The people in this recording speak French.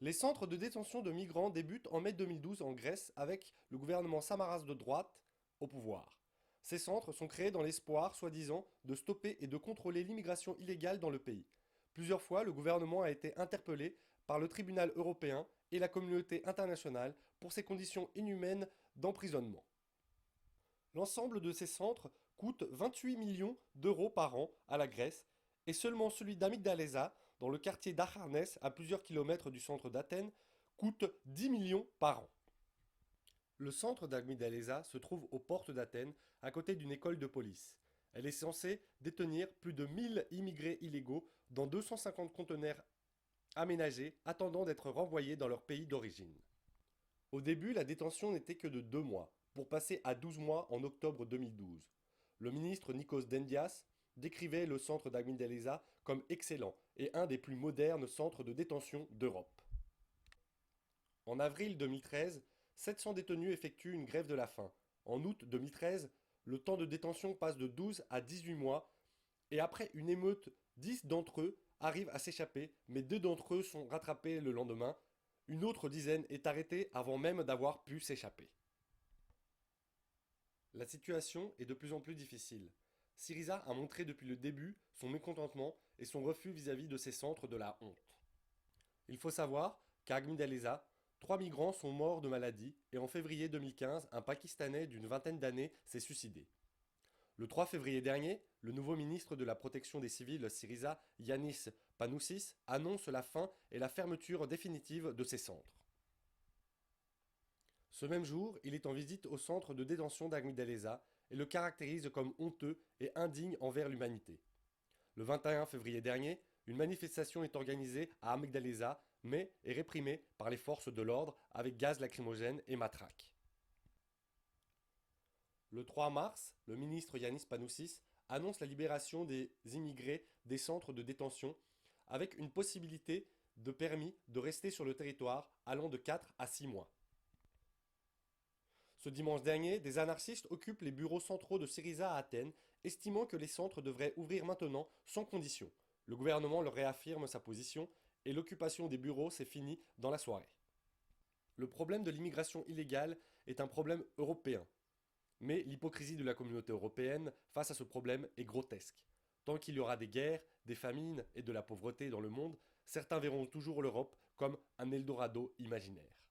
Les centres de détention de migrants débutent en mai 2012 en Grèce avec le gouvernement Samaras de droite au pouvoir. Ces centres sont créés dans l'espoir, soi-disant, de stopper et de contrôler l'immigration illégale dans le pays. Plusieurs fois, le gouvernement a été interpellé par le tribunal européen et la communauté internationale pour ces conditions inhumaines d'emprisonnement. L'ensemble de ces centres coûte 28 millions d'euros par an à la Grèce et seulement celui d'Amygdaleza, dans le quartier d'Acharnès, à plusieurs kilomètres du centre d'Athènes, coûte 10 millions par an. Le centre d'Amygdaleza se trouve aux portes d'Athènes, à côté d'une école de police. Elle est censée détenir plus de 1000 immigrés illégaux dans 250 conteneurs aménagés attendant d'être renvoyés dans leur pays d'origine. Au début, la détention n'était que de 2 mois, pour passer à 12 mois en octobre 2012. Le ministre Nikos Dendias décrivait le centre d'Amygdaleza comme excellent et un des plus modernes centres de détention d'Europe. En avril 2013, 700 détenus effectuent une grève de la faim. En août 2013, le temps de détention passe de 12 à 18 mois et après une émeute, 10 d'entre eux arrivent à s'échapper, mais 2 d'entre eux sont rattrapés le lendemain. Une autre dizaine est arrêtée avant même d'avoir pu s'échapper. La situation est de plus en plus difficile. Syriza a montré depuis le début son mécontentement et son refus vis-à-vis de ces centres de la honte. Il faut savoir qu'à Agmidaleza, 3 migrants sont morts de maladie et en février 2015, un Pakistanais d'une vingtaine d'années s'est suicidé. Le 3 février dernier, le nouveau ministre de la Protection des civils Syriza, Yanis Panoussis, annonce la fin et la fermeture définitive de ces centres. Ce même jour, il est en visite au centre de détention d'Agmidaleza et le caractérise comme honteux et indigne envers l'humanité. Le 21 février dernier, une manifestation est organisée à Amygdaleza, mais est réprimée par les forces de l'ordre avec gaz lacrymogène et matraques. Le 3 mars, le ministre Yanis Panoussis annonce la libération des immigrés des centres de détention avec une possibilité de permis de rester sur le territoire allant de 4 à 6 mois. Ce dimanche dernier, des anarchistes occupent les bureaux centraux de Syriza à Athènes, estimant que les centres devraient ouvrir maintenant sans condition. Le gouvernement leur réaffirme sa position et l'occupation des bureaux s'est finie dans la soirée. Le problème de l'immigration illégale est un problème européen. Mais l'hypocrisie de la communauté européenne face à ce problème est grotesque. Tant qu'il y aura des guerres, des famines et de la pauvreté dans le monde, certains verront toujours l'Europe comme un Eldorado imaginaire.